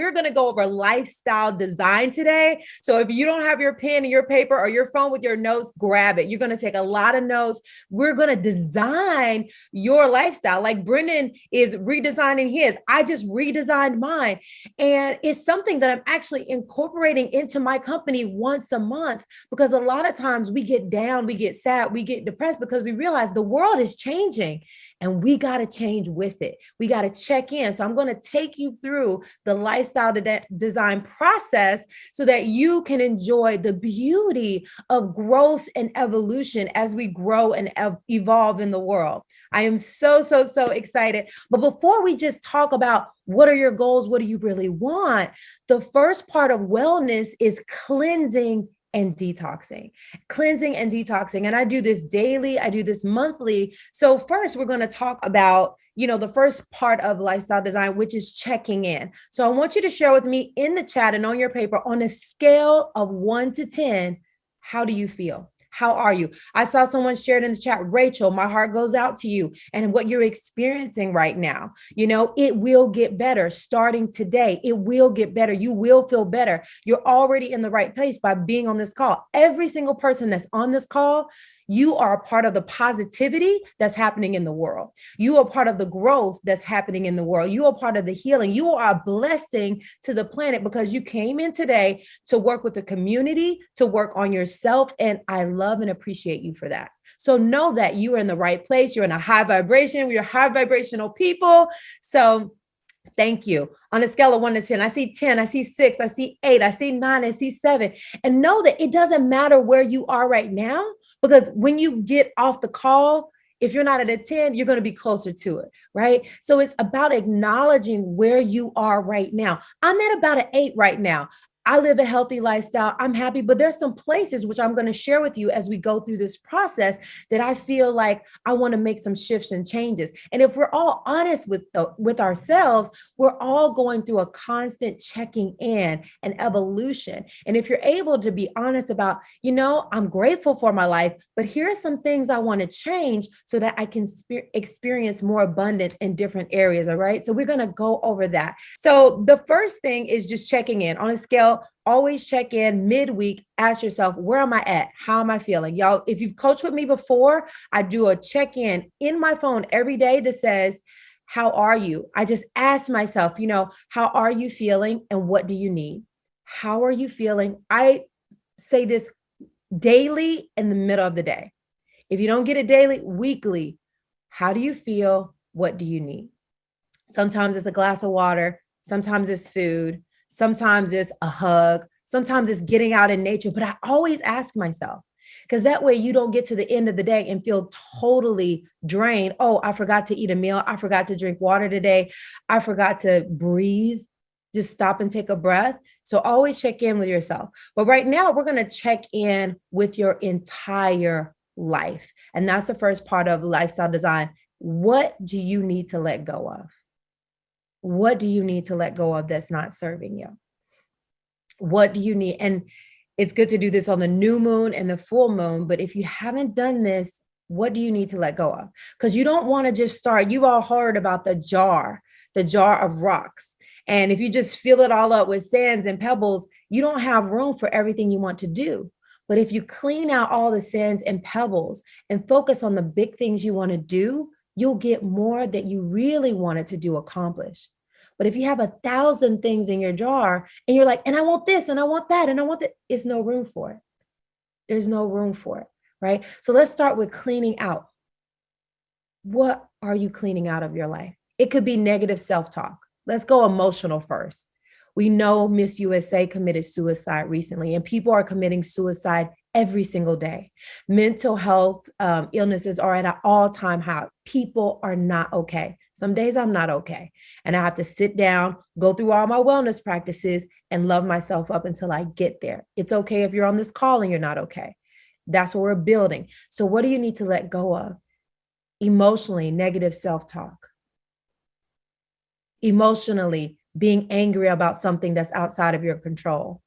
we're going to go over lifestyle design today. So if you don't have your pen and your paper or your phone with your notes, grab it. You're going to take a lot of notes. We're going to design your lifestyle. Like Brendan is redesigning his. I just redesigned mine. And it's something that I'm actually incorporating into my company once a month, because a lot of times we get down, we get sad, we get depressed because we realize the world is changing and we got to change with it. We got to check in. So I'm going to take you through the lifestyle design process so that you can enjoy the beauty of growth and evolution as we grow and evolve in the world. I am so excited. But before we just talk about what are your goals, what do you really want, the first part of wellness is cleansing and detoxing. And I do this daily, I do this monthly. So first we're going to talk about, the first part of lifestyle design, which is checking in. So I want you to share with me in the chat and on your paper, on a scale of 1 to 10, how do you feel? How are you? I saw someone shared in the chat, Rachel, my heart goes out to you and what you're experiencing right now. It will get better starting today. It will get better. You will feel better. You're already in the right place by being on this call. Every single person that's on this call, you are a part of the positivity that's happening in the world. You are part of the growth that's happening in the world. You are part of the healing. You are a blessing to the planet because you came in today to work with the community, to work on yourself. And I love and appreciate you for that. So know that you are in the right place. You're in a high vibration. We're high vibrational people. So thank you. On a scale of 1 to 10, I see 10, I see 6, I see 8, I see 9, I see 7. And know that it doesn't matter where you are right now, because when you get off the call, if you're not at a 10, you're going to be closer to it, right? So it's about acknowledging where you are right now. I'm at about an 8 right now. I live a healthy lifestyle. I'm happy, but there's some places which I'm going to share with you as we go through this process that I feel like I want to make some shifts and changes. And if we're all honest with ourselves, we're all going through a constant checking in and evolution. And if you're able to be honest about, I'm grateful for my life, but here are some things I want to change so that I can experience more abundance in different areas. All right. So we're going to go over that. So the first thing is just checking in on a scale. Always check in midweek, ask yourself, where am I at? How am I feeling? Y'all, if you've coached with me before, I do a check-in in my phone every day that says, how are you? I just ask myself, how are you feeling and what do you need? How are you feeling? I say this daily in the middle of the day. If you don't get it daily, weekly, how do you feel? What do you need? Sometimes it's a glass of water. Sometimes it's food. Sometimes it's a hug. Sometimes it's getting out in nature. But I always ask myself, because that way you don't get to the end of the day and feel totally drained. Oh, I forgot to eat a meal. I forgot to drink water today. I forgot to breathe. Just stop and take a breath. So always check in with yourself. But right now we're going to check in with your entire life. And that's the first part of lifestyle design. What do you need to let go of? What do you need to let go of that's not serving you? What do you need? And it's good to do this on the new moon and the full moon. But if you haven't done this, what do you need to let go of? Because you don't want to just start. You've all heard about the jar of rocks. And if you just fill it all up with sands and pebbles, you don't have room for everything you want to do. But if you clean out all the sands and pebbles and focus on the big things you want to do, you'll get more that you really wanted to do accomplish. But if you have 1,000 things in your jar and you're like, and I want this and I want that and I want that, it's no room for it. There's no room for it, right? So let's start with cleaning out. What are you cleaning out of your life? It could be negative self-talk. Let's go emotional first. We know Miss USA committed suicide recently, and people are committing suicide every single day. Mental health illnesses are at an all-time high. People are not okay. Some days I'm not okay. And I have to sit down, go through all my wellness practices and love myself up until I get there. It's okay if you're on this call and you're not okay. That's what we're building. So what do you need to let go of? Emotionally, negative self-talk. Emotionally, being angry about something that's outside of your control.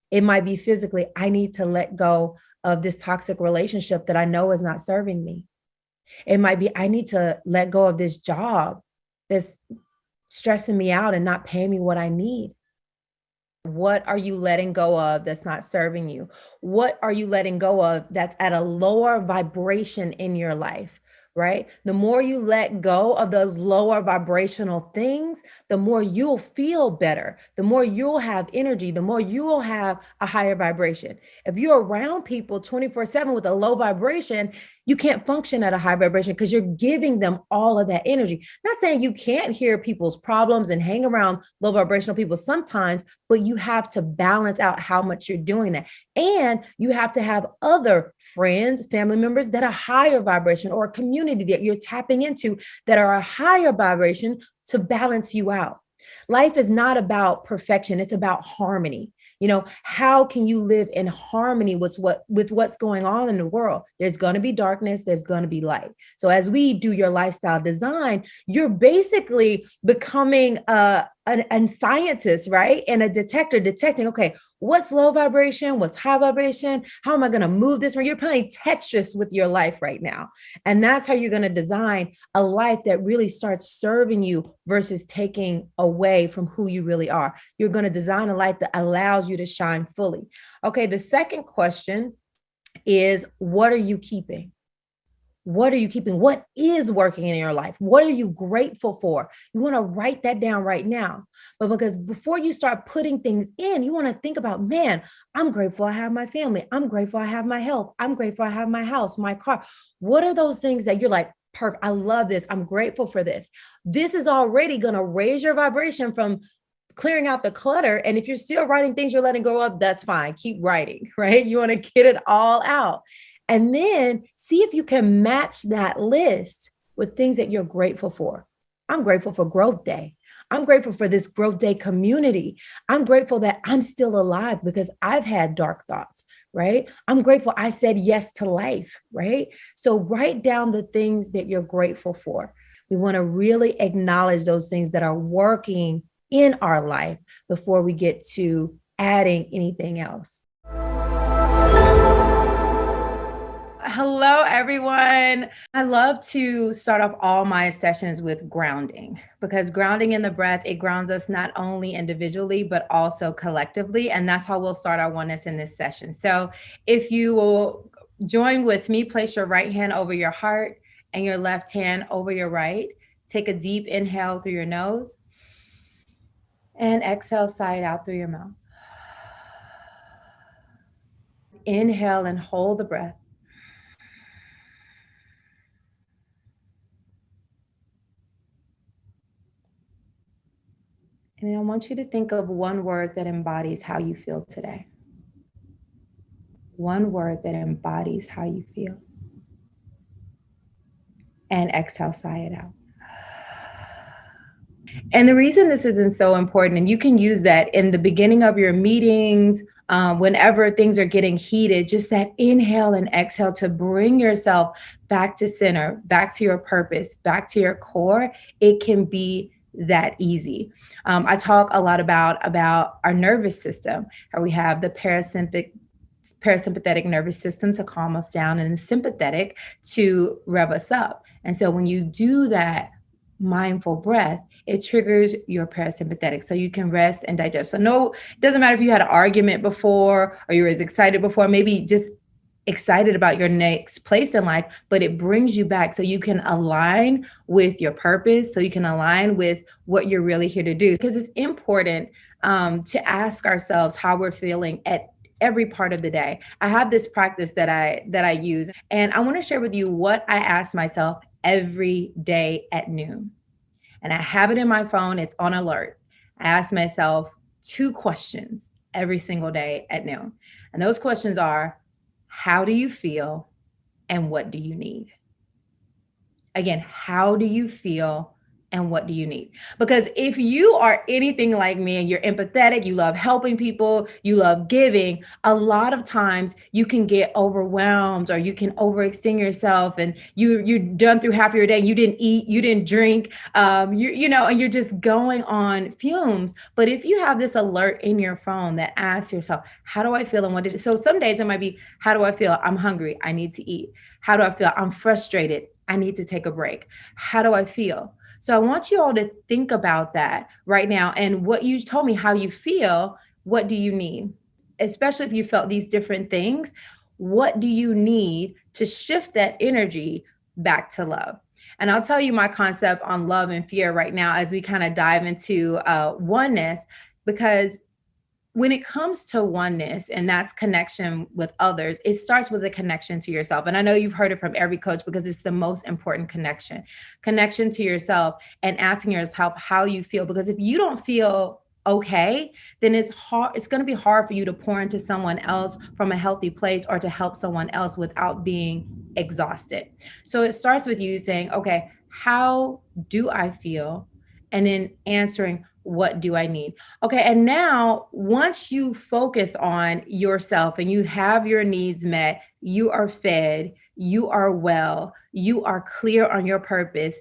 It might be physically, I need to let go of this toxic relationship that I know is not serving me. It might be, I need to let go of this job that's stressing me out and not paying me what I need. What are you letting go of that's not serving you? What are you letting go of that's at a lower vibration in your life? Right? The more you let go of those lower vibrational things, the more you'll feel better, the more you'll have energy, the more you'll have a higher vibration. If you're around people 24/7 with a low vibration, you can't function at a high vibration because you're giving them all of that energy. Not saying you can't hear people's problems and hang around low vibrational people sometimes, but you have to balance out how much you're doing that. And you have to have other friends, family members that are higher vibration, or a community that you're tapping into that are a higher vibration to balance you out. Life is not about perfection, it's about harmony. How can you live in harmony with what's going on in the world? There's going to be darkness, there's going to be light. So as we do your lifestyle design, you're basically becoming a scientist, right? And a detector detecting, okay, what's low vibration, what's high vibration, how am I going to move this? You're playing Tetris with your life right now. And that's how you're going to design a life that really starts serving you versus taking away from who you really are. You're going to design a life that allows you to shine fully. Okay, the second question is, what are you keeping? What are you keeping? What is working in your life? What are you grateful for? You want to write that down right now. But because before you start putting things in, you want to think about, man, I'm grateful I have my family. I'm grateful I have my health. I'm grateful I have my house, my car. What are those things that you're like, perfect, I love this. I'm grateful for this. This is already going to raise your vibration from clearing out the clutter. And if you're still writing things you're letting go of, that's fine. Keep writing, right? You want to get it all out. And then see if you can match that list with things that you're grateful for. I'm grateful for Growth Day. I'm grateful for this Growth Day community. I'm grateful that I'm still alive because I've had dark thoughts, right? I'm grateful I said yes to life, right? So write down the things that you're grateful for. We want to really acknowledge those things that are working in our life before we get to adding anything else. Hello, everyone. I love to start off all my sessions with grounding, because grounding in the breath, it grounds us not only individually, but also collectively. And that's how we'll start our oneness in this session. So if you will join with me, place your right hand over your heart and your left hand over your right. Take a deep inhale through your nose and exhale, sigh it out through your mouth. Inhale and hold the breath. And I want you to think of one word that embodies how you feel today. One word that embodies how you feel. And exhale, sigh it out. And the reason this isn't so important, and you can use that in the beginning of your meetings, whenever things are getting heated, just that inhale and exhale to bring yourself back to center, back to your purpose, back to your core, it can be that easy. I talk a lot about our nervous system, how we have the parasympathetic nervous system to calm us down and the sympathetic to rev us up. And so when you do that mindful breath, it triggers your parasympathetic so you can rest and digest. So no, it doesn't matter if you had an argument before or you were as excited before, maybe just excited about your next place in life, but it brings you back so you can align with your purpose, so you can align with what you're really here to do. Because it's important to ask ourselves how we're feeling at every part of the day. I have this practice that I use, and I want to share with you what I ask myself every day at noon. And I have it in my phone, it's on alert. I ask myself 2 questions every single day at noon. And those questions are, how do you feel and what do you need? Again, how do you feel and what do you need? Because if you are anything like me and you're empathetic, you love helping people, you love giving, a lot of times you can get overwhelmed or you can overextend yourself, and you're done through half of your day. You didn't eat, you didn't drink, and you're just going on fumes. But if you have this alert in your phone that asks yourself, how do I feel and what did it? So some days it might be, how do I feel? I'm hungry, I need to eat. How do I feel? I'm frustrated, I need to take a break. How do I feel? So I want you all to think about that right now. And what you told me, how you feel, what do you need? Especially if you felt these different things, what do you need to shift that energy back to love? And I'll tell you my concept on love and fear right now as we kind of dive into oneness, because when it comes to oneness, and that's connection with others, it starts with a connection to yourself. And I know you've heard it from every coach because it's the most important connection to yourself, and asking yourself how you feel. Because if you don't feel okay, then it's going to be hard for you to pour into someone else from a healthy place, or to help someone else without being exhausted. So it starts with you saying, okay, how do I feel? And then answering, what do I need? Okay. And now, once you focus on yourself and you have your needs met, you are fed, you are well, you are clear on your purpose,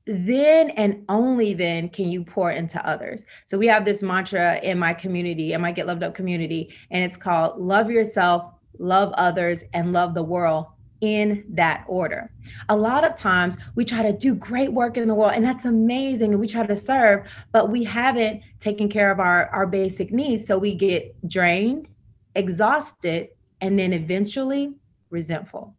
then and only then can you pour into others. So we have this mantra in my community, in my Get Loved Up community, and it's called love yourself, love others, and love the world, in that order. A lot of times we try to do great work in the world, and that's amazing, and we try to serve, but we haven't taken care of our basic needs. So we get drained, exhausted, and then eventually resentful,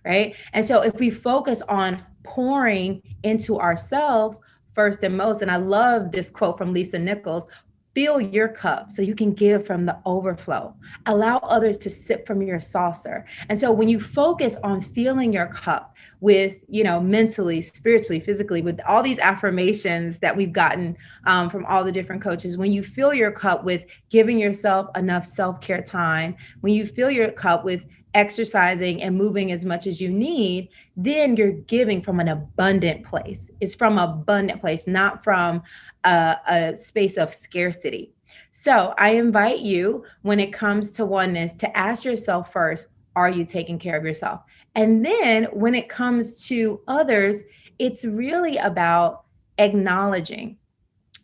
right? And so if we focus on pouring into ourselves first and most, and I love this quote from Lisa Nichols, fill your cup so you can give from the overflow. Allow others to sip from your saucer. And so when you focus on filling your cup with, mentally, spiritually, physically, with all these affirmations that we've gotten from all the different coaches, when you fill your cup with giving yourself enough self-care time, when you fill your cup with exercising and moving as much as you need, then you're giving from an abundant place. It's from an abundant place, not from a space of scarcity. So I invite you, when it comes to oneness, to ask yourself first, are you taking care of yourself? And then when it comes to others, it's really about acknowledging.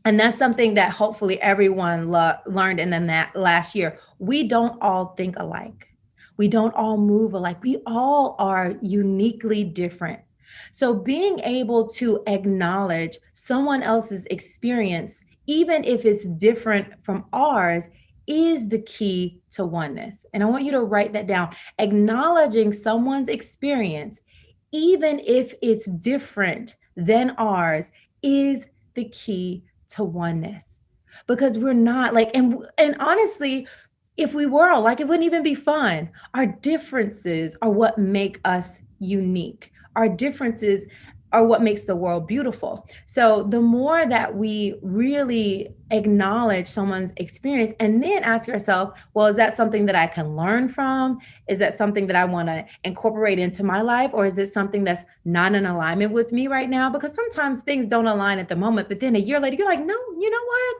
And that's something that hopefully everyone learned in the last year. We don't all think alike. We don't all move alike. We all are uniquely different. So being able to acknowledge someone else's experience, even if it's different from ours, is the key to oneness. And I want you to write that down. Acknowledging someone's experience, even if it's different than ours, is the key to oneness. Because we're not like, and honestly, if we were all like, it wouldn't even be fun. Our differences are what make us unique. Our differences are what makes the world beautiful. So the more that we really acknowledge someone's experience, and then ask yourself, well, is that something that I can learn from? Is that something that I want to incorporate into my life? Or is it something that's not in alignment with me right now? Because sometimes things don't align at the moment, but then a year later, you're like, no, you know what?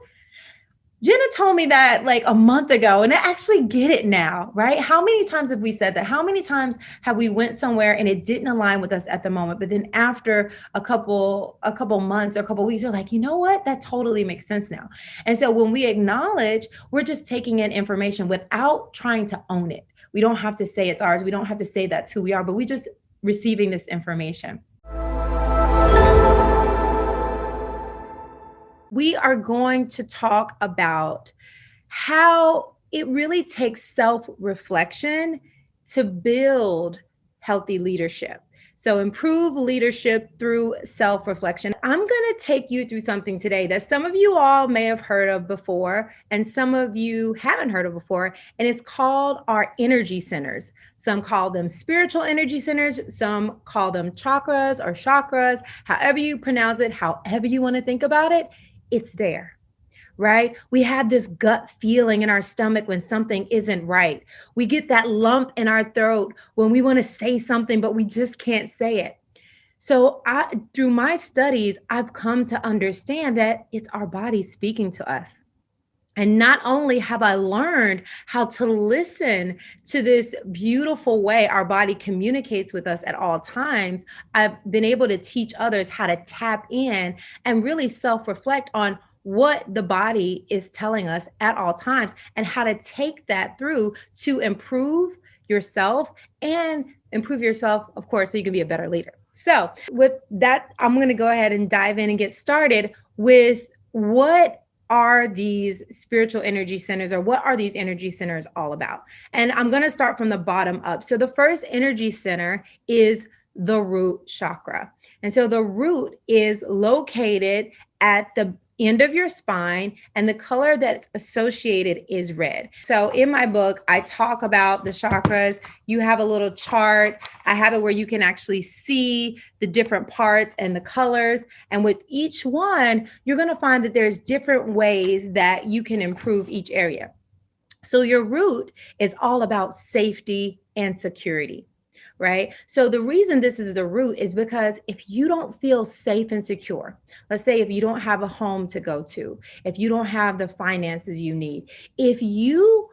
Jenna told me that like a month ago, and I actually get it now, right? How many times have we said that? How many times have we went somewhere and it didn't align with us at the moment, but then after a couple months or a couple weeks, you're like, you know what? That totally makes sense now. And so when we acknowledge, we're just taking in information without trying to own it. We don't have to say it's ours. We don't have to say that's who we are, but we just receiving this information. We are going to talk about how it really takes self-reflection to build healthy leadership. So improve leadership through self-reflection. I'm going to take you through something today that some of you all may have heard of before, and some of you haven't heard of before, and it's called our energy centers. Some call them spiritual energy centers. Some call them chakras or chakras, however you pronounce it, however you want to think about it. It's there, right? We have this gut feeling in our stomach when something isn't right. We get that lump in our throat when we want to say something, but we just can't say it. So through my studies, I've come to understand that it's our body speaking to us. And not only have I learned how to listen to this beautiful way our body communicates with us at all times, I've been able to teach others how to tap in and really self-reflect on what the body is telling us at all times, and how to take that through to improve yourself, and improve yourself, of course, so you can be a better leader. So with that, I'm going to go ahead and dive in and get started with what are these spiritual energy centers, or what are these energy centers all about? And I'm going to start from the bottom up. So the first energy center is the root chakra. And so the root is located at the end of your spine, and the color that's associated is red. So in my book, I talk about the chakras. You have a little chart. I have it where you can actually see the different parts and the colors. And with each one, you're going to find that there's different ways that you can improve each area. So your root is all about safety and security, right? So the reason this is the root is because if you don't feel safe and secure, let's say if you don't have a home to go to, if you don't have the finances you need, if you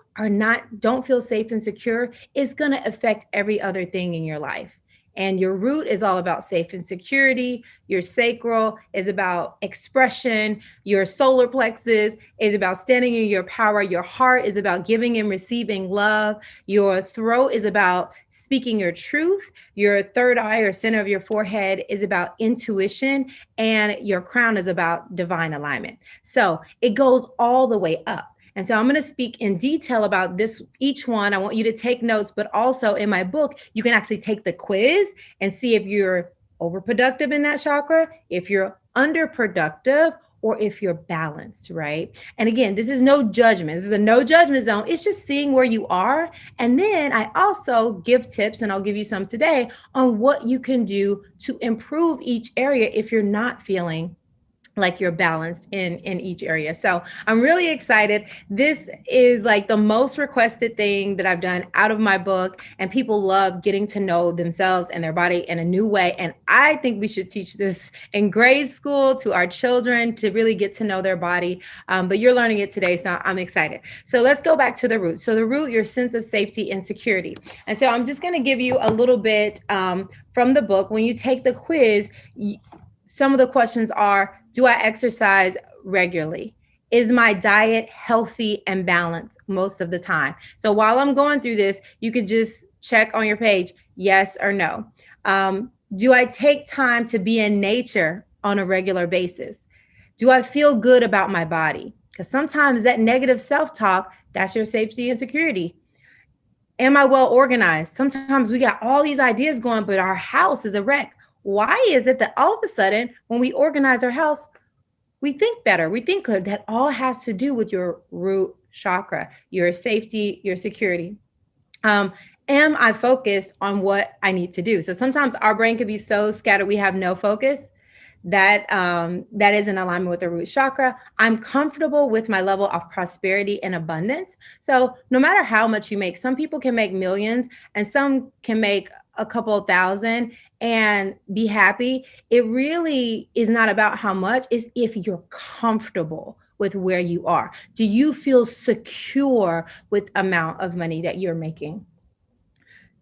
don't feel safe and secure, it's going to affect every other thing in your life. And your root is all about safe and security. Your sacral is about expression. Your solar plexus is about standing in your power. Your heart is about giving and receiving love. Your throat is about speaking your truth. Your third eye, or center of your forehead, is about intuition. And your crown is about divine alignment. So it goes all the way up. And so I'm going to speak in detail about this, each one. I want you to take notes, but also in my book, you can actually take the quiz and see if you're overproductive in that chakra, if you're underproductive, or if you're balanced, right? And again, this is no judgment. This is a no judgment zone. It's just seeing where you are. And then I also give tips, and I'll give you some today, on what you can do to improve each area if you're not feeling like you're balanced in each area. So I'm really excited. This is like the most requested thing that I've done out of my book, and people love getting to know themselves and their body in a new way. And I think we should teach this in grade school to our children to really get to know their body. But you're learning it today, so I'm excited. So let's go back to the root. So the root, your sense of safety and security. And so I'm just going to give you a little bit from the book. When you take the quiz, some of the questions are: do I exercise regularly? Is my diet healthy and balanced most of the time? So while I'm going through this, you could just check on your page, yes or no. Do I take time to be in nature on a regular basis? Do I feel good about my body? Because sometimes that negative self-talk, that's your safety and security. Am I well organized? Sometimes we got all these ideas going, but our house is a wreck. Why is it that all of a sudden, when we organize our house, we think better, we think clear? That all has to do with your root chakra, your safety, your security. Am I focused on what I need to do? So sometimes our brain can be so scattered, we have no focus. That is in alignment with the root chakra. I'm comfortable with my level of prosperity and abundance. So no matter how much you make, some people can make millions and some can make a couple thousand and be happy. It really is not about how much, it's if you're comfortable with where you are. Do you feel secure with amount of money that you're making?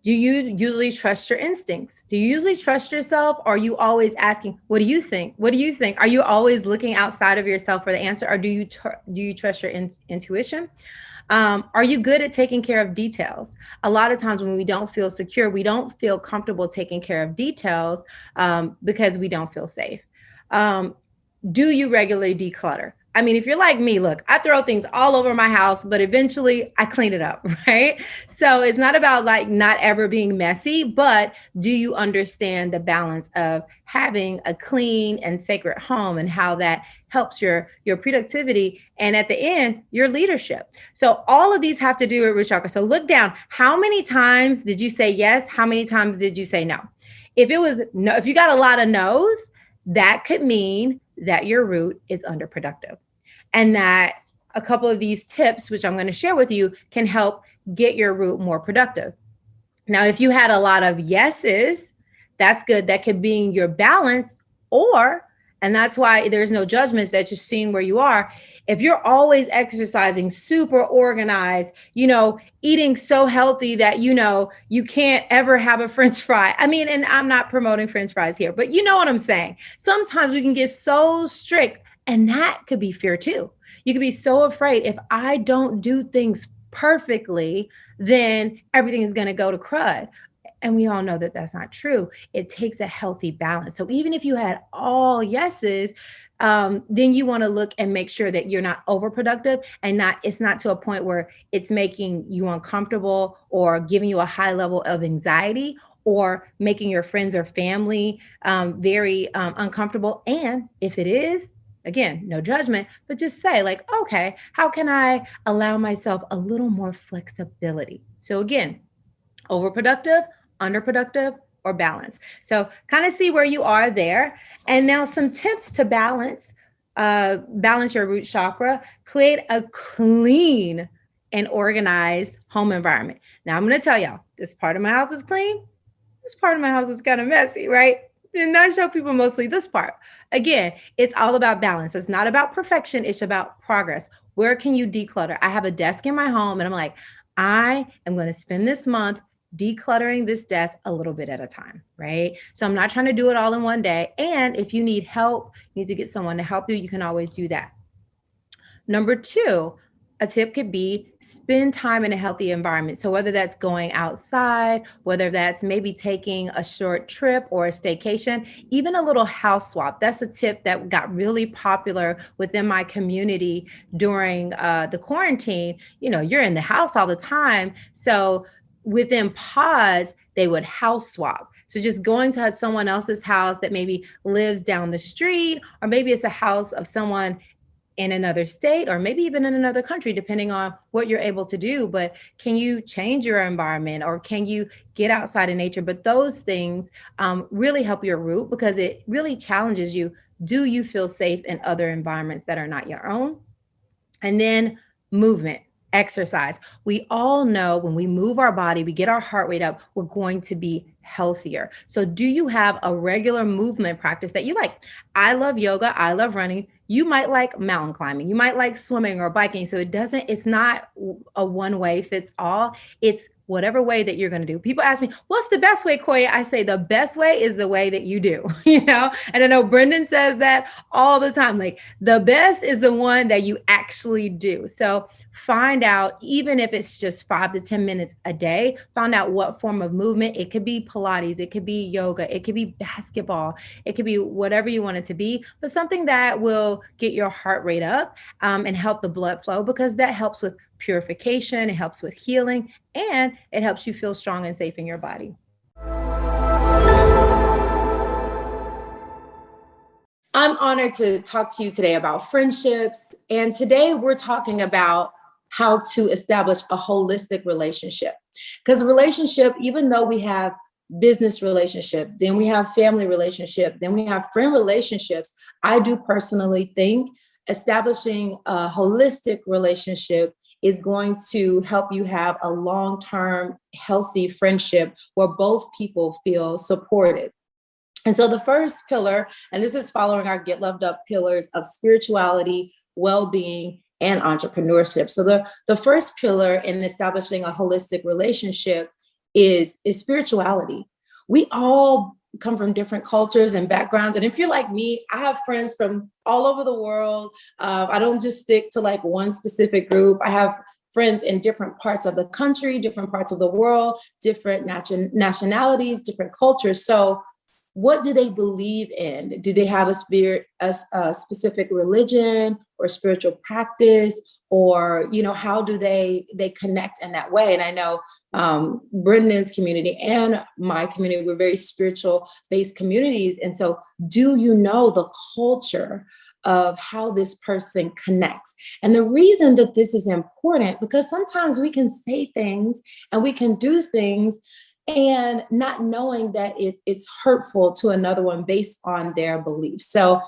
Do you usually trust your instincts? Do you usually trust yourself? Or are you always asking, what do you think? What do you think? Are you always looking outside of yourself for the answer? Or do you trust your intuition? Are you good at taking care of details? A lot of times when we don't feel secure, we don't feel comfortable taking care of details because we don't feel safe. Do you regularly declutter? I mean, if you're like me, look, I throw things all over my house, but eventually I clean it up, right? So it's not about like not ever being messy, but do you understand the balance of having a clean and sacred home and how that helps your productivity and at the end, your leadership? So all of these have to do with root chakra. So look down. How many times did you say yes? How many times did you say no? If it was no, if you got a lot of no's, that could mean that your root is underproductive, and that a couple of these tips, which I'm going to share with you, can help get your root more productive. Now, if you had a lot of yeses, that's good. That could be your balance, and that's why there's no judgments, that's just seeing where you are. If you're always exercising, super organized, eating so healthy that, you can't ever have a French fry. I mean, and I'm not promoting French fries here, but you know what I'm saying? Sometimes we can get so strict, and that could be fear too. You could be so afraid, if I don't do things perfectly, then everything is going to go to crud. And we all know that that's not true. It takes a healthy balance. So even if you had all yeses, then you want to look and make sure that you're not overproductive and it's not to a point where it's making you uncomfortable or giving you a high level of anxiety or making your friends or family very uncomfortable. And if it is, again, no judgment, but just say like, okay, how can I allow myself a little more flexibility? So again, overproductive, underproductive, or balance. So kind of see where you are there. And now some tips to balance your root chakra, create a clean and organized home environment. Now I'm going to tell y'all, this part of my house is clean. This part of my house is kind of messy, right? And I show people mostly this part. Again, it's all about balance. It's not about perfection. It's about progress. Where can you declutter? I have a desk in my home and I'm like, I am going to spend this month decluttering this desk a little bit at a time, right? So I'm not trying to do it all in one day. And if you need help, you need to get someone to help you, you can always do that. Number two, a tip could be spend time in a healthy environment. So whether that's going outside, whether that's maybe taking a short trip or a staycation, even a little house swap. That's a tip that got really popular within my community during the quarantine. You know, you're in the house all the time. So within pods, they would house swap. So just going to someone else's house that maybe lives down the street, or maybe it's a house of someone in another state or maybe even in another country, depending on what you're able to do. But can you change your environment or can you get outside in nature? But those things really help your root because it really challenges you. Do you feel safe in other environments that are not your own? And then movement. Exercise. We all know when we move our body, we get our heart rate up, we're going to be healthier. So do you have a regular movement practice that you like? I love yoga. I love running. You might like mountain climbing. You might like swimming or biking. So it's not a one way fits all. It's whatever way that you're going to do. People ask me, what's the best way, Koya? I say the best way is the way that you do, And I know Brendan says that all the time, like the best is the one that you actually do. So find out, even if it's just 5 to 10 minutes a day, find out what form of movement. It could be Pilates, it could be yoga, it could be basketball, it could be whatever you want it to be, but something that will get your heart rate up and help the blood flow, because that helps with purification, it helps with healing, and it helps you feel strong and safe in your body. I'm honored to talk to you today about friendships. And today we're talking about how to establish a holistic relationship. Because a relationship, even though we have business relationship, then we have family relationship, then we have friend relationships, I do personally think establishing a holistic relationship is going to help you have a long-term healthy friendship where both people feel supported. And so the first pillar, and this is following our Get Loved Up pillars of spirituality, well-being, and entrepreneurship. So the first pillar in establishing a holistic relationship is spirituality. We all come from different cultures and backgrounds. And if you're like me, I have friends from all over the world. I don't just stick to like one specific group. I have friends in different parts of the country, different parts of the world, different nationalities, different cultures. So what do they believe in? Do they have a specific religion or spiritual practice? Or, how do they connect in that way? And I know Brendan's community and my community, we're very spiritual based communities. And so do you know the culture of how this person connects? And the reason that this is important, because sometimes we can say things and we can do things and not knowing that it's hurtful to another one based on their beliefs. So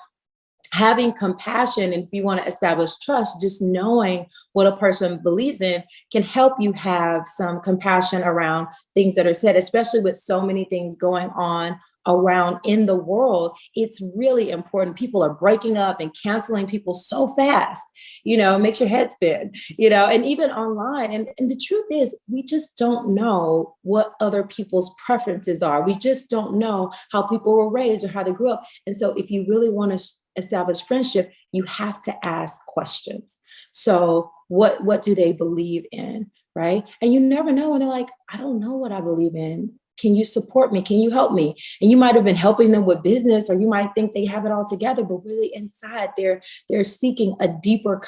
having compassion, and if you want to establish trust, just knowing what a person believes in can help you have some compassion around things that are said, especially with so many things going on around in the world. It's really important. People are breaking up and canceling people so fast, it makes your head spin, and even online. And the truth is, we just don't know what other people's preferences are. We just don't know how people were raised or how they grew up. And so if you really want to establish friendship, you have to ask questions. So what do they believe in, right? And you never know when they're like, I don't know what I believe in. can you support me? Can you help me? And you might have been helping them with business, or you might think they have it all together, but really inside they're seeking a deeper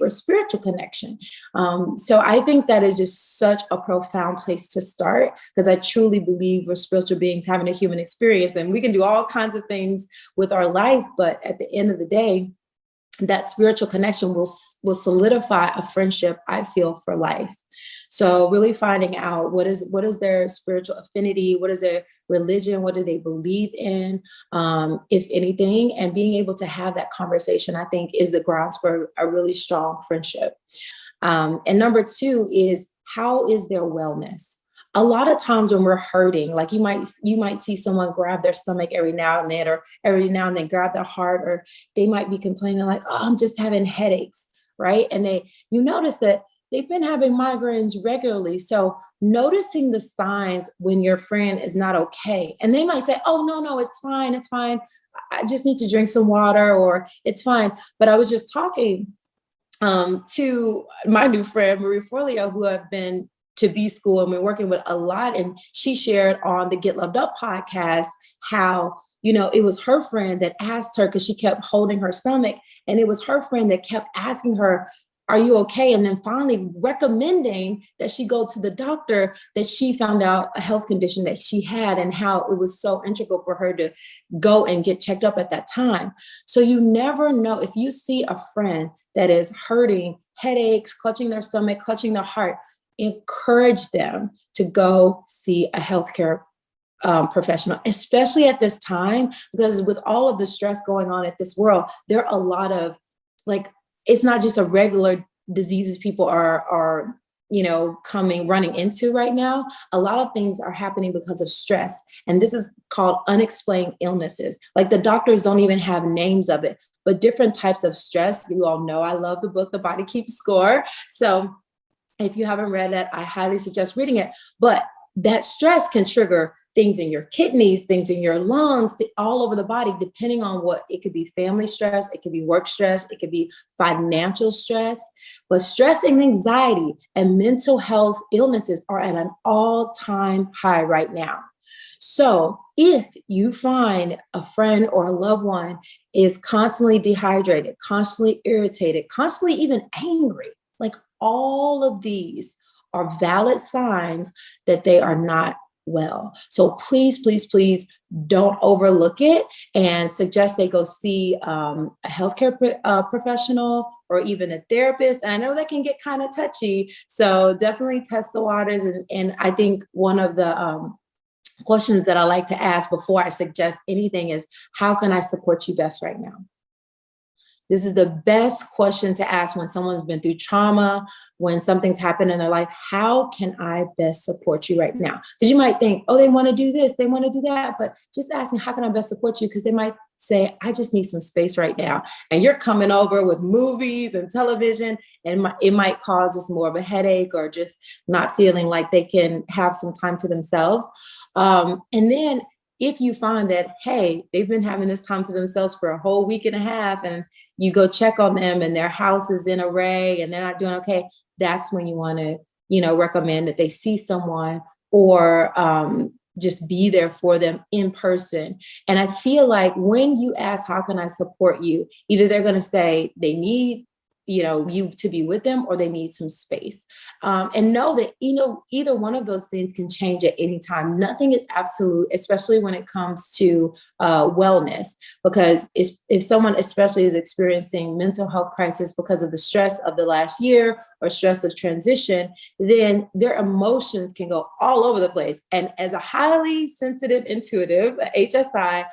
spiritual connection. So I think that is just such a profound place to start, because I truly believe we're spiritual beings having a human experience, and we can do all kinds of things with our life. But at the end of the day, that spiritual connection will solidify a friendship, I feel, for life. So really finding out what is their spiritual affinity, what is their religion, what do they believe in, if anything, and being able to have that conversation, I think, is the grounds for a really strong friendship. And number two is, how is their wellness? A lot of times when we're hurting, like you might see someone grab their stomach every now and then, or every now and then grab their heart, or they might be complaining like, oh, I'm just having headaches, right? And you notice that they've been having migraines regularly. So noticing the signs when your friend is not okay, and they might say, oh, no, it's fine. I just need to drink some water, or it's fine. But I was just talking to my new friend, Marie Forleo, who I've been to B school and we're working with a lot. And she shared on the Get Loved Up podcast how, it was her friend that asked her, because she kept holding her stomach, and it was her friend that kept asking her, are you okay? And then finally recommending that she go to the doctor, that she found out a health condition that she had, and how it was so integral for her to go and get checked up at that time. So you never know, if you see a friend that is hurting, headaches, clutching their stomach, clutching their heart, encourage them to go see a healthcare professional, especially at this time, because with all of the stress going on at this world, there are a lot of, like, it's not just a regular diseases people are running into right now. A lot of things are happening because of stress. And this is called unexplained illnesses. Like, the doctors don't even have names of it, but different types of stress. You all know I love the book, The Body Keeps Score. So if you haven't read that, I highly suggest reading it. But that stress can trigger things in your kidneys, things in your lungs, all over the body, depending on what. It could be family stress, it could be work stress, it could be financial stress. But stress and anxiety and mental health illnesses are at an all-time high right now. So if you find a friend or a loved one is constantly dehydrated, constantly irritated, constantly even angry, like, all of these are valid signs that they are not well. So please, please, please don't overlook it, and suggest they go see a healthcare professional, or even a therapist. And I know that can get kind of touchy, so definitely test the waters. And I think one of the questions that I like to ask before I suggest anything is, how can I support you best right now? This is the best question to ask when someone's been through trauma, when something's happened in their life. How can I best support you right now? Because you might think, oh, they want to do this, they want to do that. But just asking, how can I best support you? Because they might say, I just need some space right now. And you're coming over with movies and television, and it might cause just more of a headache, or just not feeling like they can have some time to themselves. And then if you find that, hey, they've been having this time to themselves for a whole week and a half, and you go check on them and their house is in array and they're not doing okay, that's when you want to, recommend that they see someone, or just be there for them in person. And I feel like when you ask, how can I support you? Either they're going to say they need you to be with them, or they need some space. And know that, either one of those things can change at any time. Nothing is absolute, especially when it comes to wellness, because if someone especially is experiencing mental health crisis because of the stress of the last year, or stress of transition, then their emotions can go all over the place. And as a highly sensitive intuitive, HSI,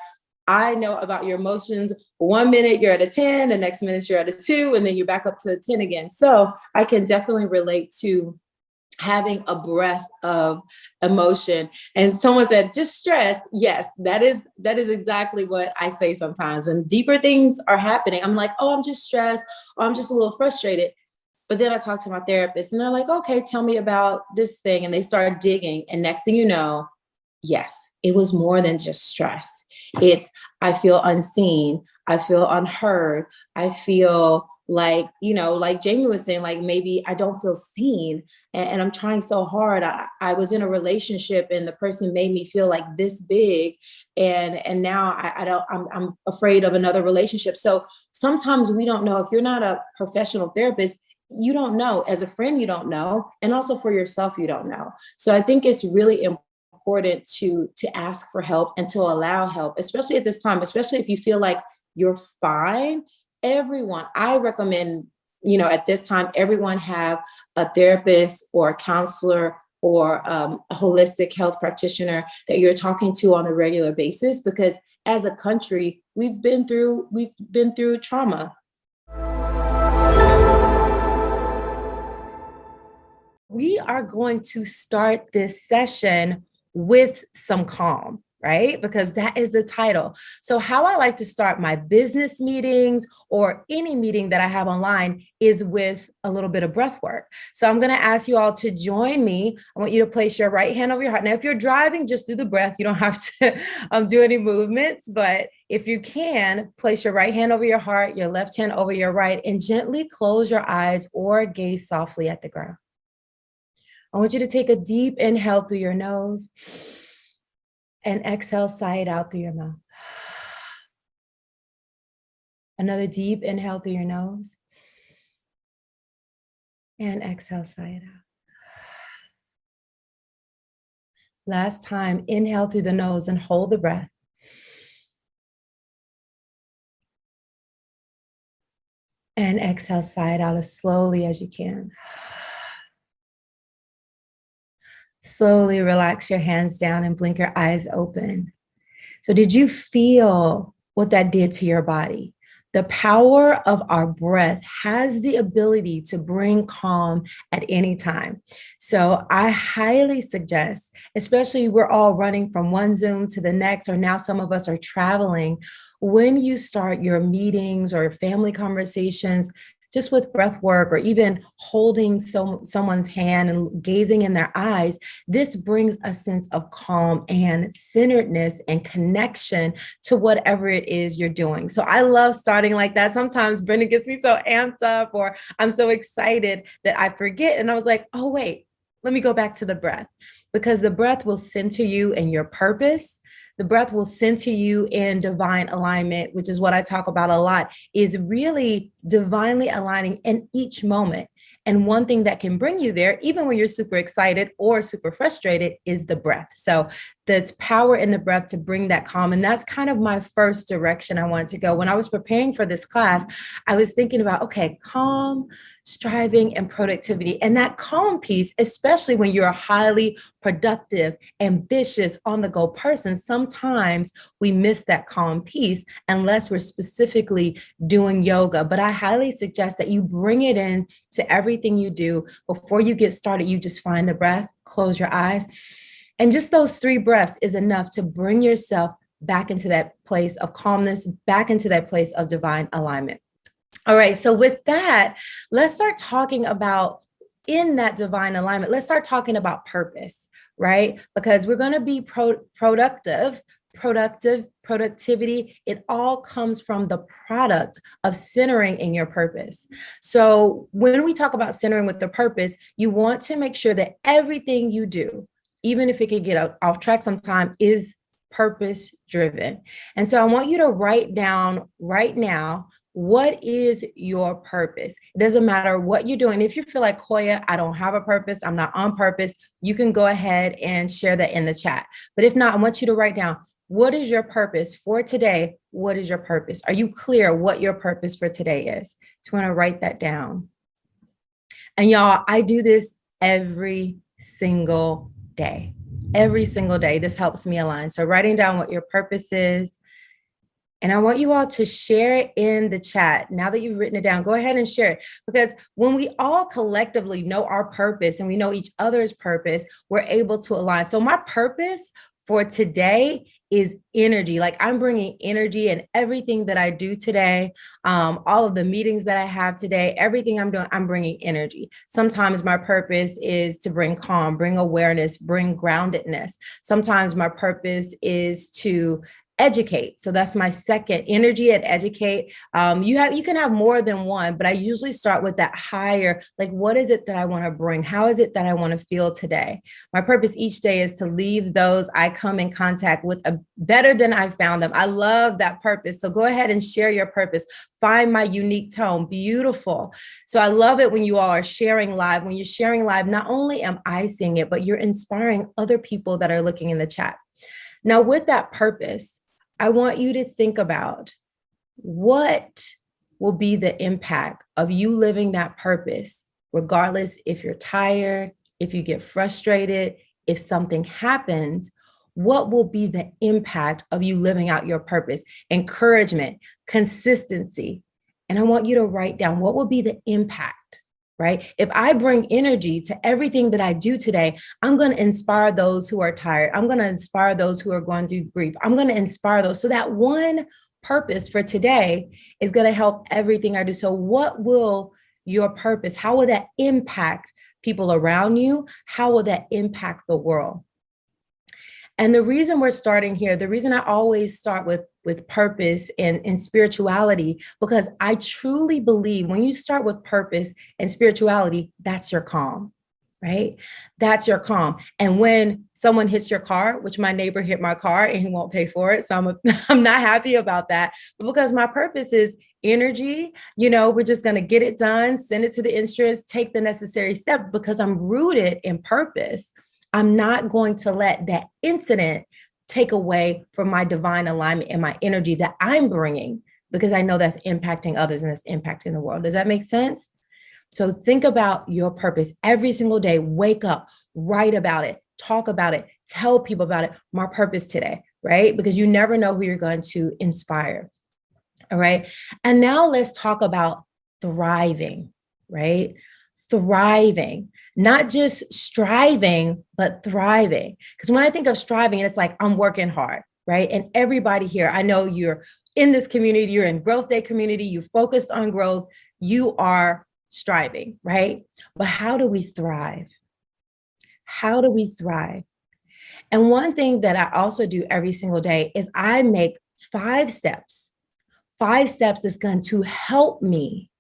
I know about your emotions. 1 minute you're at a 10, the next minute you're at a 2, and then you're back up to a 10 again. So I can definitely relate to having a breadth of emotion. And someone said, just stress. Yes, that is exactly what I say sometimes. When deeper things are happening, I'm like, oh, I'm just stressed, or I'm just a little frustrated. But then I talk to my therapist and they're like, okay, tell me about this thing. And they start digging. And next thing you know, yes, it was more than just stress. I feel unseen. I feel unheard. I feel like, like Jamie was saying, like maybe I don't feel seen and I'm trying so hard. I was in a relationship and the person made me feel like this big. And now I'm afraid of another relationship. So sometimes we don't know. If you're not a professional therapist, you don't know. As a friend, you don't know. And also for yourself, you don't know. So I think it's really important to ask for help and to allow help, especially at this time, especially if you feel like you're fine. Everyone, I recommend, at this time, everyone have a therapist or a counselor or a holistic health practitioner that you're talking to on a regular basis, because as a country, we've been through trauma. We are going to start this session with some calm, right? Because that is the title. So how I like to start my business meetings or any meeting that I have online is with a little bit of breath work. So I'm going to ask you all to join me. I want you to place your right hand over your heart. Now, if you're driving, just do the breath. You don't have to do any movements, but if you can, place your right hand over your heart, your left hand over your right, and gently close your eyes or gaze softly at the ground. I want you to take a deep inhale through your nose and exhale, sigh it out through your mouth. Another deep inhale through your nose and exhale, sigh it out. Last time, inhale through the nose and hold the breath. And exhale, sigh it out as slowly as you can. Slowly relax your hands down and blink your eyes open. So did you feel what that did to your body? The power of our breath has the ability to bring calm at any time. So I highly suggest, especially we're all running from one Zoom to the next, or now some of us are traveling, when you start your meetings or family conversations, just with breath work or even holding someone's hand and gazing in their eyes, this brings a sense of calm and centeredness and connection to whatever it is you're doing. So I love starting like that. Sometimes Brenda gets me so amped up or I'm so excited that I forget. And I was like, oh, wait, let me go back to the breath, because the breath will center you in your purpose. The breath will center you in divine alignment, which is what I talk about a lot, is really divinely aligning in each moment. And one thing that can bring you there, even when you're super excited or super frustrated, is the breath. So there's power in the breath to bring that calm. And that's kind of my first direction I wanted to go. When I was preparing for this class, I was thinking about, okay, calm, striving, and productivity. And that calm piece, especially when you're a highly productive, ambitious, on-the-go person, sometimes we miss that calm piece unless we're specifically doing yoga. But I highly suggest that you bring it in to everything you do. Before you get started, you just find the breath, close your eyes. And just those 3 breaths is enough to bring yourself back into that place of calmness, back into that place of divine alignment. All right, so with that, let's start talking about, in that divine alignment, let's start talking about purpose, right? Because we're going to be productivity. It all comes from the product of centering in your purpose. So when we talk about centering with the purpose, you want to make sure that everything you do, even if it could get off track sometime, is purpose driven. And so I want you to write down right now, what is your purpose? It doesn't matter what you're doing. If you feel like, Koya, I don't have a purpose, I'm not on purpose, you can go ahead and share that in the chat. But if not, I want you to write down, what is your purpose for today? What is your purpose? Are you clear what your purpose for today is? So you want to write that down. And y'all, I do this every single day. Every single day, this helps me align. So writing down what your purpose is. And I want you all to share it in the chat. Now that you've written it down, go ahead and share it. Because when we all collectively know our purpose and we know each other's purpose, we're able to align. So my purpose for today is energy. Like, I'm bringing energy in everything that I do today. All of the meetings that I have today, everything I'm doing, I'm bringing energy. Sometimes my purpose is to bring calm, bring awareness, bring groundedness. Sometimes my purpose is to educate. So that's my second, energy and educate. You can have more than one, but I usually start with that higher, like, what is it that I want to bring? How is it that I want to feel today? My purpose each day is to leave those I come in contact with a better than I found them. I love that purpose. So go ahead and share your purpose. Find my unique tone. Beautiful. So I love it when you all are sharing live. When you're sharing live, not only am I seeing it, but you're inspiring other people that are looking in the chat. Now, with that purpose, I want you to think about what will be the impact of you living that purpose, regardless if you're tired, if you get frustrated, if something happens. What will be the impact of you living out your purpose? Encouragement, consistency. And I want you to write down what will be the impact, right? If I bring energy to everything that I do today, I'm going to inspire those who are tired. I'm going to inspire those who are going through grief. I'm going to inspire those. So that one purpose for today is going to help everything I do. So what will your purpose, how will that impact people around you? How will that impact the world? And the reason we're starting here, the reason I always start with purpose and spirituality, because I truly believe when you start with purpose and spirituality, that's your calm, right? That's your calm. And when someone hits your car, which my neighbor hit my car and he won't pay for it, so I'm not happy about that. But because my purpose is energy, we're just going to get it done, send it to the insurance, take the necessary step because I'm rooted in purpose. I'm not going to let that incident take away from my divine alignment and my energy that I'm bringing, because I know that's impacting others and that's impacting the world. Does that make sense? So think about your purpose every single day. Wake up, write about it, talk about it, tell people about it. My purpose today, right? Because you never know who you're going to inspire. All right. And now let's talk about thriving, right? Thriving, not just striving, but thriving. Because when I think of striving, it's like I'm working hard, right? And everybody here, I know you're in this community, you're in Growth Day community, you focused on growth, you are striving, right? But how do we thrive? How do we thrive? And one thing that I also do every single day is I make 5 steps. 5 steps that's going to help me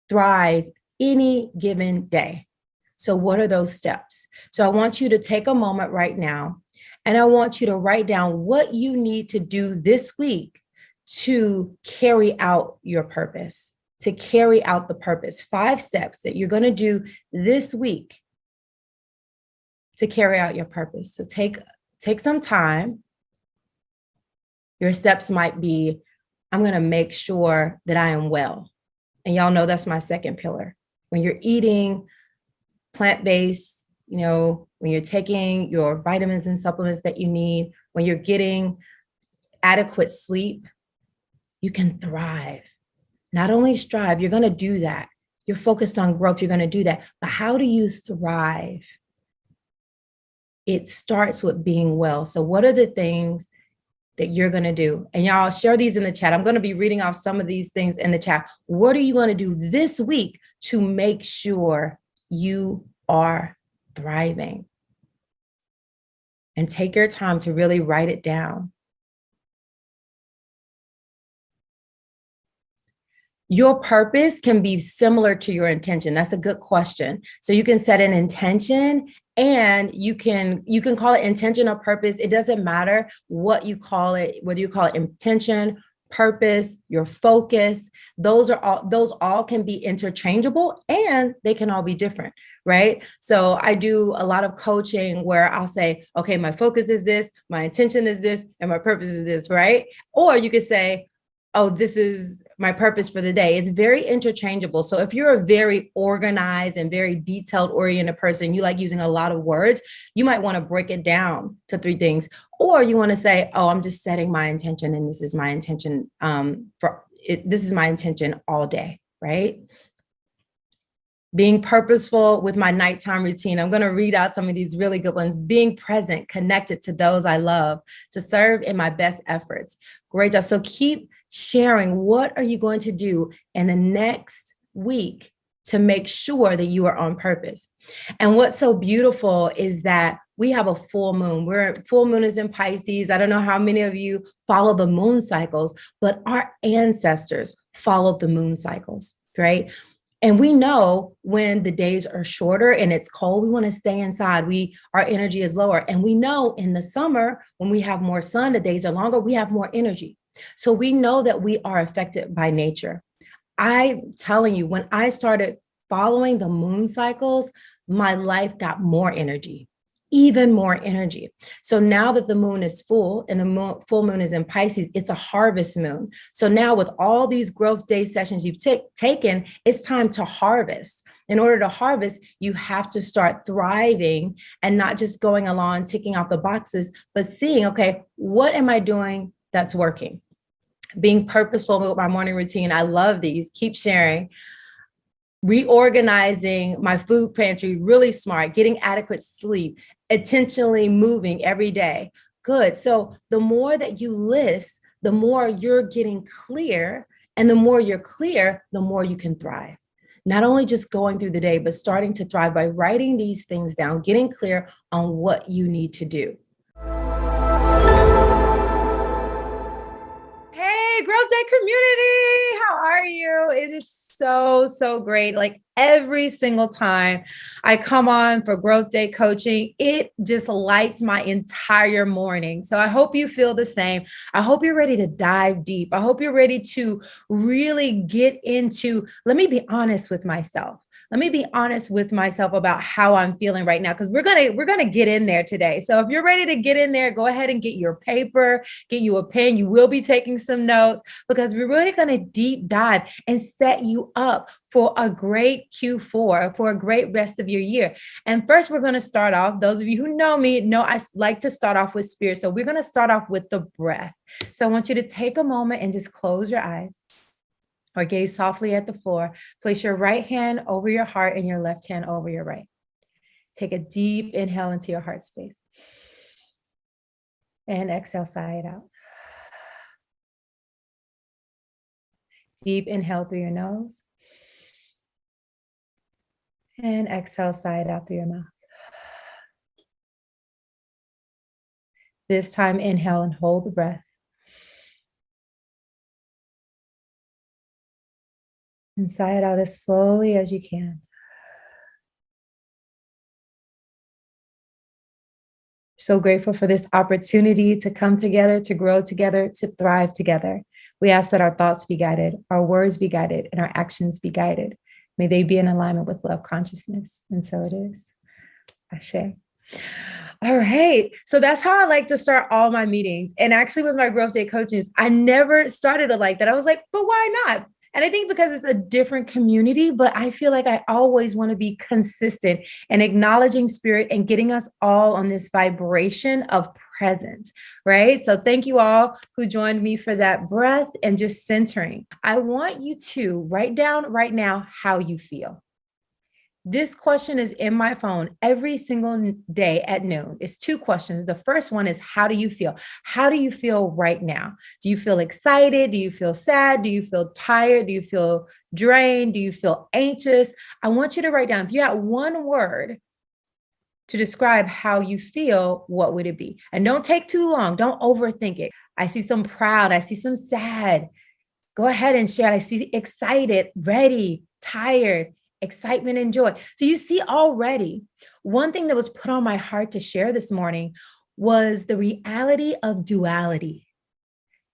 thrive any given day. So what are those steps? So I want you to take a moment right now, and I want you to write down what you need to do this week to carry out your purpose, to carry out the purpose. 5 steps that you're going to do this week to carry out your purpose. So take some time. Your steps might be, I'm going to make sure that I am well. And y'all know that's my second pillar. When you're eating plant-based, when you're taking your vitamins and supplements that you need, when you're getting adequate sleep, you can thrive. Not only strive, you're going to do that. You're focused on growth, you're going to do that. But how do you thrive? It starts with being well. So what are the things that you're going to do? And y'all share these in the chat. I'm going to be reading off some of these things in the chat. What are you going to do this week to make sure you are thriving? And take your time to really write it down. Your purpose can be similar to your intention. That's a good question. So you can set an intention, and you can call it intention or purpose. It doesn't matter what you call it, whether you call it intention, purpose, your focus. Those all can be interchangeable, and they can all be different, right? So I do a lot of coaching where I'll say, okay, my focus is this, my intention is this, and my purpose is this, right? Or you could say, oh, this is my purpose for the day. It's very interchangeable. So if you're a very organized and very detailed oriented person, you like using a lot of words, you might want to break it down to 3 things. Or you want to say, oh, I'm just setting my intention, and this is my intention this is my intention all day, right? Being purposeful with my nighttime routine. I'm going to read out some of these really good ones. Being present, connected to those I love, to serve in my best efforts. Great job. So keep sharing. What are you going to do in the next week to make sure that you are on purpose. And what's so beautiful is that we have a full moon. Full moon is in Pisces. I don't know how many of you follow the moon cycles, but our ancestors followed the moon cycles, right? And we know when the days are shorter and it's cold, we want to stay inside. Our energy is lower. And we know in the summer, when we have more sun, the days are longer, we have more energy. So we know that we are affected by nature. I'm telling you, when I started following the moon cycles, my life got more energy, even more energy. So now that the moon is full and the full moon is in Pisces, it's a harvest moon. So now with all these growth day sessions you've taken, it's time to harvest. In order to harvest, you have to start thriving and not just going along, ticking off the boxes, but seeing, okay, what am I doing that's working? Being purposeful with my morning routine. I love these. Keep sharing. Reorganizing my food pantry, really smart, getting adequate sleep, intentionally moving every day. Good. So the more that you list, the more you're getting clear. And the more you're clear, the more you can thrive. Not only just going through the day, but starting to thrive by writing these things down, getting clear on what you need to do. Hey, Growth Day community, how are you? It is so great. Like every single time I come on for Growth Day coaching, it just lights my entire morning. So I hope you feel the same. I hope you're ready to dive deep. I hope you're ready to really get into, let me be honest with myself. Let me be honest with myself about how I'm feeling right now, because we're gonna get in there today. So if you're ready to get in there, go ahead and get your paper, get you a pen. You will be taking some notes because we're really gonna deep dive and set you up for a great Q4, for a great rest of your year. And first, we're gonna start off. Those of you who know me know I like to start off with spirit. So we're gonna start off with the breath. So I want you to take a moment and just close your eyes, or gaze softly at the floor. Place your right hand over your heart and your left hand over your right. Take a deep inhale into your heart space. And exhale, sigh it out. Deep inhale through your nose. And exhale, sigh it out through your mouth. This time, inhale and hold the breath. And sigh it out as slowly as you can. So grateful for this opportunity to come together, to grow together, to thrive together. We ask that our thoughts be guided, our words be guided, and our actions be guided. May they be in alignment with love consciousness. And so it is. Ashe. All right. So that's how I like to start all my meetings. And actually with my Growth Day coaches, I never started it like that. I was like, but why not? And I think because it's a different community, but I feel like I always want to be consistent and acknowledging spirit and getting us all on this vibration of presence, right? So thank you all who joined me for that breath and just centering. I want you to write down right now how you feel. This question is in my phone every single day at noon. It's 2 questions. The first one is, how do you feel? How do you feel right now? Do you feel excited? Do you feel sad? Do you feel tired? Do you feel drained? Do you feel anxious? I want you to write down, if you had one word to describe how you feel, what would it be? And don't take too long. Don't overthink it. I see some proud. I see some sad. Go ahead and share. I see excited, ready, tired, excitement and joy. So you see already, one thing that was put on my heart to share this morning was the reality of duality.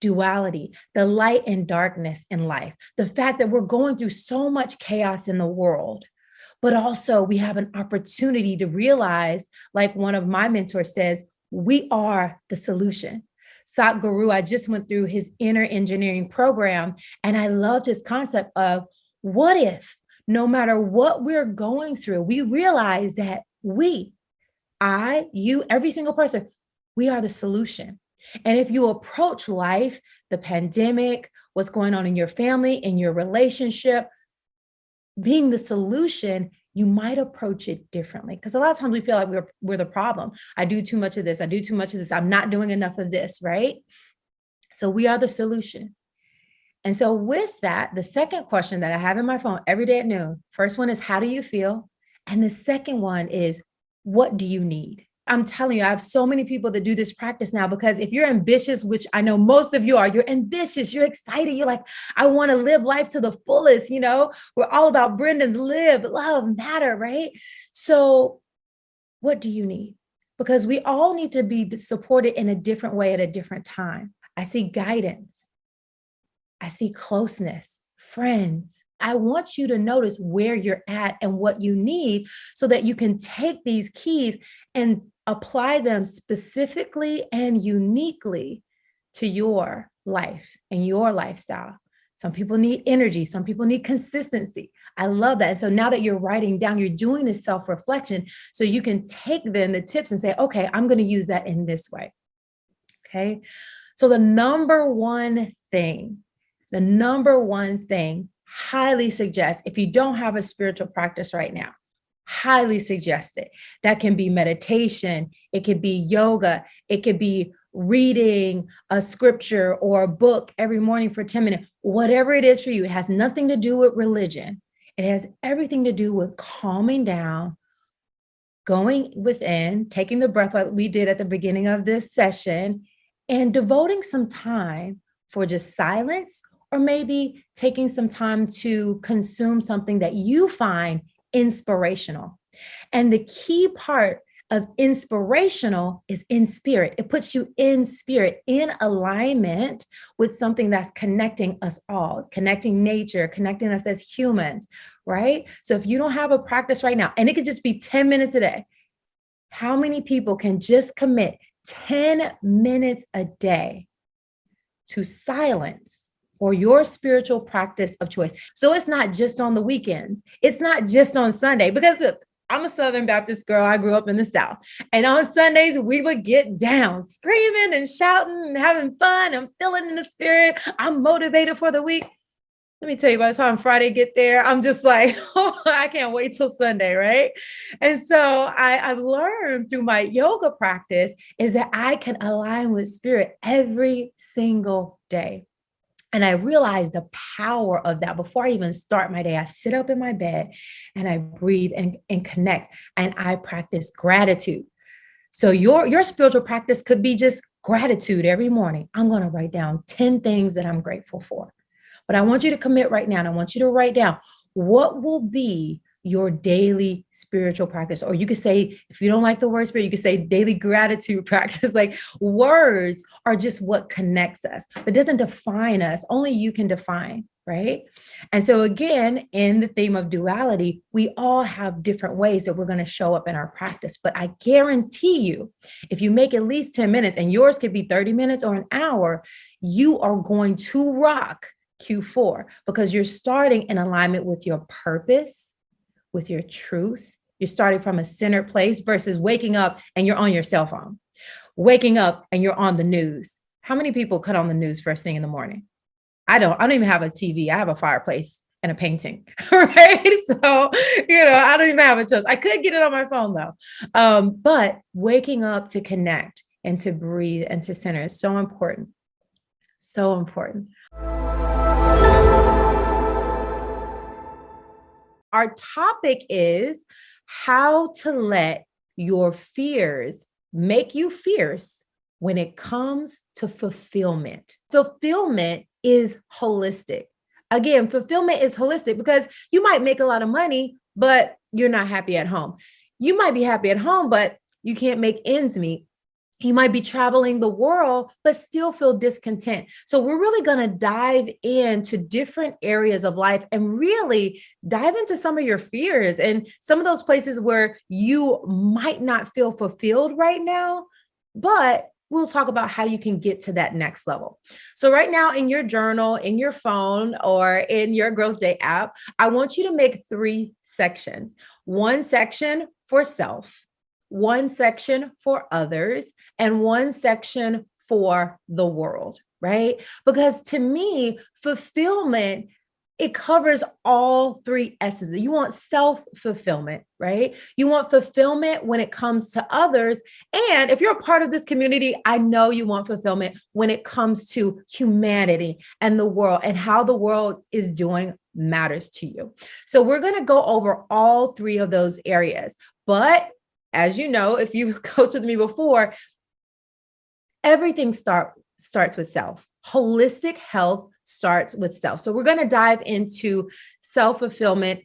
Duality, the light and darkness in life, the fact that we're going through so much chaos in the world, but also we have an opportunity to realize, like one of my mentors says, we are the solution. Sadhguru, I just went through his inner engineering program, and I loved his concept of, what if no matter what we're going through, we realize that I, you, every single person, we are the solution. And if you approach life, the pandemic, what's going on in your family, in your relationship, being the solution, you might approach it differently. Because a lot of times we feel like we're the problem. I do too much of this. I do too much of this. I'm not doing enough of this, right? So we are the solution. And so with that, the second question that I have in my phone every day at noon, first one is, how do you feel? And the second one is, what do you need? I'm telling you, I have so many people that do this practice now, because if you're ambitious, which I know most of you are, you're ambitious, you're excited. You're like, I want to live life to the fullest. You know, we're all about Brendan's live, love, matter, right? So what do you need? Because we all need to be supported in a different way at a different time. I see guidance. I see closeness, friends. I want you to notice where you're at and what you need so that you can take these keys and apply them specifically and uniquely to your life and your lifestyle. Some people need energy. Some people need consistency. I love that. And so now that you're writing down, you're doing this self-reflection so you can take then the tips and say, okay, I'm going to use that in this way. Okay. So the number one thing, highly suggest, if you don't have a spiritual practice right now, highly suggest it. That can be meditation. It could be yoga. It could be reading a scripture or a book every morning for 10 minutes, whatever it is for you. It has nothing to do with religion. It has everything to do with calming down, going within, taking the breath like we did at the beginning of this session, and devoting some time for just silence, or maybe taking some time to consume something that you find inspirational. And the key part of inspirational is in spirit. It puts you in spirit, in alignment with something that's connecting us all, connecting nature, connecting us as humans, right? So if you don't have a practice right now, and it could just be 10 minutes a day, how many people can just commit 10 minutes a day to silence or your spiritual practice of choice? So it's not just on the weekends. It's not just on Sunday, because look, I'm a Southern Baptist girl. I grew up in the South. And on Sundays, we would get down, screaming and shouting and having fun. I'm feeling in the spirit. I'm motivated for the week. Let me tell you, by the time Friday get there, I'm just like, oh, I can't wait till Sunday, right? And so I've learned through my yoga practice is that I can align with spirit every single day. And I realized the power of that. Before I even start my day, I sit up in my bed and I breathe and connect, and I practice gratitude. So your spiritual practice could be just gratitude every morning. I'm going to write down 10 things that I'm grateful for. But I want you to commit right now, and I want you to write down what will be your daily spiritual practice. Or you could say, if you don't like the word spirit, you could say daily gratitude practice. Like, words are just what connects us, but doesn't define us. Only you can define, right? And so again, in the theme of duality, we all have different ways that we're going to show up in our practice. But I guarantee you, if you make at least 10 minutes, and yours could be 30 minutes or an hour, you are going to rock Q4, because you're starting in alignment with your purpose, with your truth. You're starting from a centered place versus waking up and you're on your cell phone, waking up and you're on the news. How many people cut on the news first thing in the morning? I don't even have a TV. I have a fireplace and a painting, right? So, I don't even have a choice. I could get it on my phone though. But waking up to connect and to breathe and to center is so important. So important. Our topic is how to let your fears make you fierce when it comes to fulfillment. Fulfillment is holistic. Again, fulfillment is holistic because you might make a lot of money, but you're not happy at home. You might be happy at home, but you can't make ends meet. You might be traveling the world, but still feel discontent. So we're really going to dive into different areas of life and really dive into some of your fears and some of those places where you might not feel fulfilled right now, but we'll talk about how you can get to that next level. So right now in your journal, in your phone, or in your Growth Day app, I want you to make 3 sections. 1 section for self, 1 section for others, and 1 section for the world, right? Because to me, fulfillment it covers all three S's. You want self-fulfillment, right? You want fulfillment when it comes to others. And if you're a part of this community, I know you want fulfillment when it comes to humanity and the world, and how the world is doing matters to you. So we're going to go over all three of those areas. But as you know, if you've coached with me before, everything starts with self. Holistic health starts with self. So we're going to dive into self-fulfillment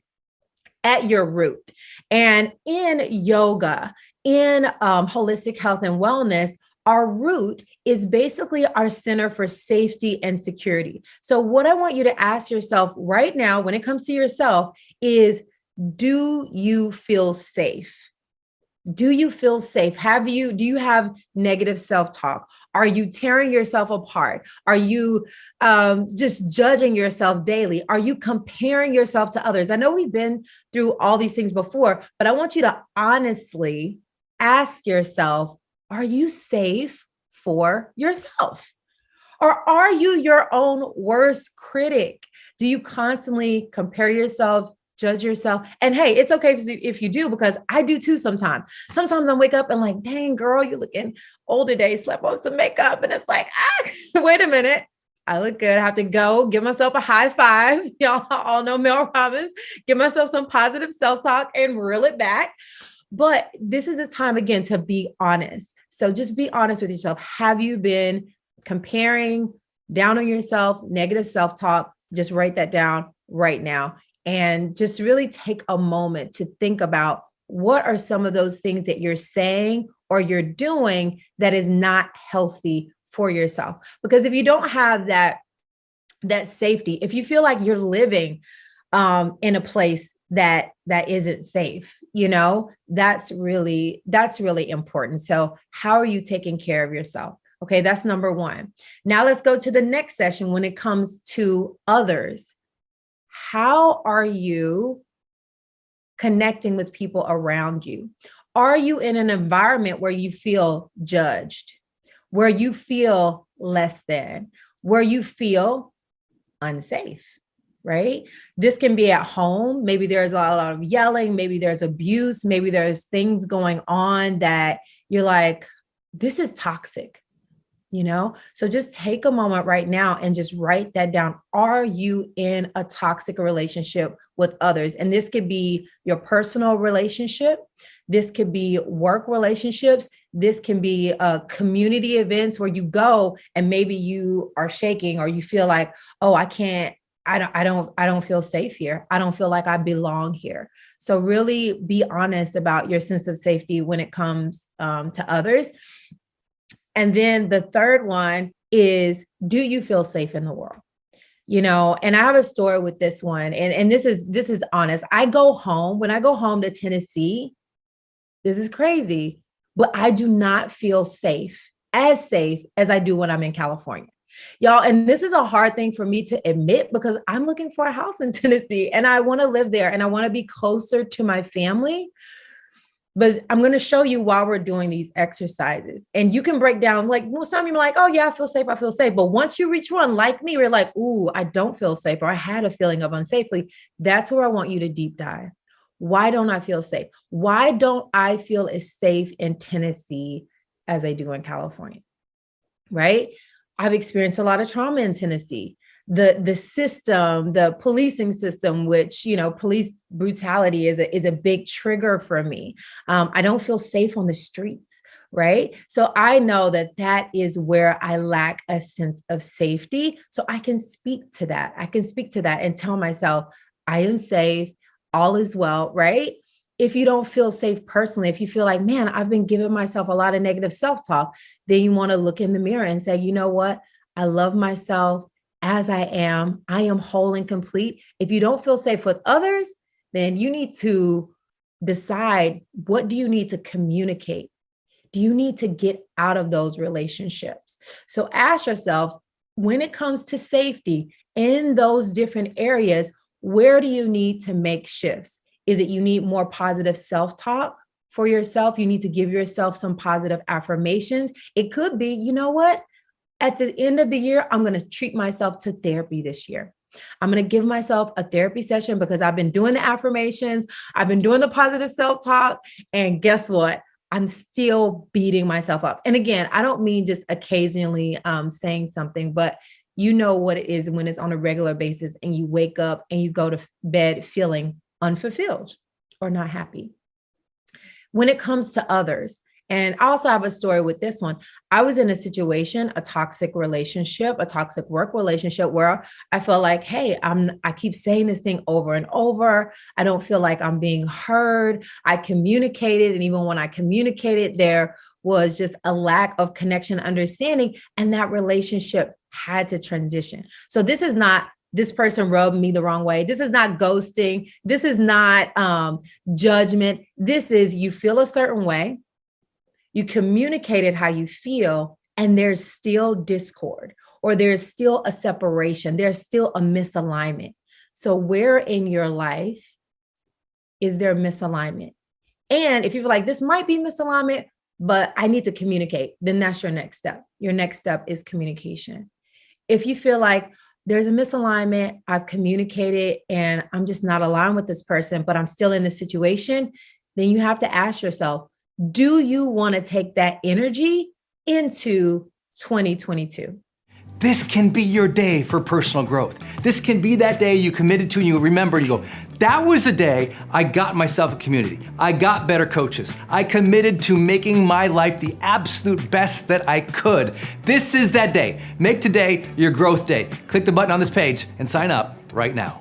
at your root. And in yoga, in holistic health and wellness, our root is basically our center for safety and security. So what I want you to ask yourself right now when it comes to yourself is, do you feel safe? Do you feel safe? Do you have negative self-talk? Are you tearing yourself apart? Are you just judging yourself daily? Are you comparing yourself to others? I know we've been through all these things before, but I want you to honestly ask yourself, are you safe for yourself? Or are you your own worst critic? Do you constantly compare yourself, judge yourself? And hey, it's okay if you do, because I do too sometimes. Sometimes I wake up and like, dang girl, you're looking old today, slept on some makeup. And it's like, wait a minute. I look good. I have to go give myself a high five. Y'all all know Mel Robbins. Give myself some positive self-talk and reel it back. But this is a time again to be honest. So just be honest with yourself. Have you been comparing, down on yourself, negative self-talk? Just write that down right now. And just really take a moment to think about, what are some of those things that you're saying or you're doing that is not healthy for yourself? Because if you don't have that safety, if you feel like you're living in a place that isn't safe, that's really important. So how are you taking care of yourself? Okay, that's number one. Now let's go to the next session when it comes to others. How are you connecting with people around you? Are you in an environment where you feel judged, where you feel less than, where you feel unsafe, right? This can be at home. Maybe there's a lot of yelling. Maybe there's abuse. Maybe there's things going on that you're like, this is toxic. So just take a moment right now and just write that down. Are you in a toxic relationship with others? And this could be your personal relationship. This could be work relationships. This can be community events where you go and maybe you are shaking, or you feel like, oh, I don't feel safe here. I don't feel like I belong here. So really be honest about your sense of safety when it comes to others. And then the third one is, do you feel safe in the world? And I have a story with this one. And this is honest. When I go home to Tennessee, this is crazy, but I do not feel safe as I do when I'm in California. Y'all, and this is a hard thing for me to admit, because I'm looking for a house in Tennessee and I want to live there and I want to be closer to my family. But I'm going to show you while we're doing these exercises, and you can break down, like, well, some of you are like, oh yeah, I feel safe. But once you reach one, like me, we're like, ooh, I don't feel safe, or I had a feeling of unsafely. That's where I want you to deep dive. Why don't I feel safe? Why don't I feel as safe in Tennessee as I do in California? Right? I've experienced a lot of trauma in Tennessee. The system, the policing system, which, police brutality is a big trigger for me. I don't feel safe on the streets, right? So I know that is where I lack a sense of safety. So I can speak to that. And tell myself, I am safe, all is well, right? If you don't feel safe personally, if you feel like, man, I've been giving myself a lot of negative self-talk, then you want to look in the mirror and say, you know what? I love myself as I am. I am whole and complete. If you don't feel safe with others, then you need to decide, what do you need to communicate? Do you need to get out of those relationships? So ask yourself, when it comes to safety in those different areas, where do you need to make shifts? Is it you need more positive self-talk for yourself? You need to give yourself some positive affirmations. It could be, you know what? At the end of the year, I'm going to treat myself to therapy this year. I'm going to give myself a therapy session because I've been doing the affirmations, I've been doing the positive self-talk, and guess what? I'm still beating myself up. And again, I don't mean just occasionally saying something, but you know what it is when it's on a regular basis and you wake up and you go to bed feeling unfulfilled or not happy. When it comes to others, and I also have a story with this one. I was in a situation, a toxic relationship, a toxic work relationship where I felt like, hey, I keep saying this thing over and over. I don't feel like I'm being heard. I communicated, and even when I communicated, there was just a lack of connection, understanding, and that relationship had to transition. So this is not this person rubbed me the wrong way. This is not ghosting. This is not judgment. This is you feel a certain way. You communicated how you feel, and there's still discord, or there's still a separation. There's still a misalignment. So where in your life is there misalignment? And if you feel like this might be misalignment, but I need to communicate, then that's your next step. Your next step is communication. If you feel like there's a misalignment, I've communicated and I'm just not aligned with this person, but I'm still in the situation, then you have to ask yourself, do you want to take that energy into 2022? This can be your day for personal growth. This can be that day you committed to and you remember and you go, that was the day I got myself a community. I got better coaches. I committed to making my life the absolute best that I could. This is that day. Make today your growth day. Click the button on this page and sign up right now.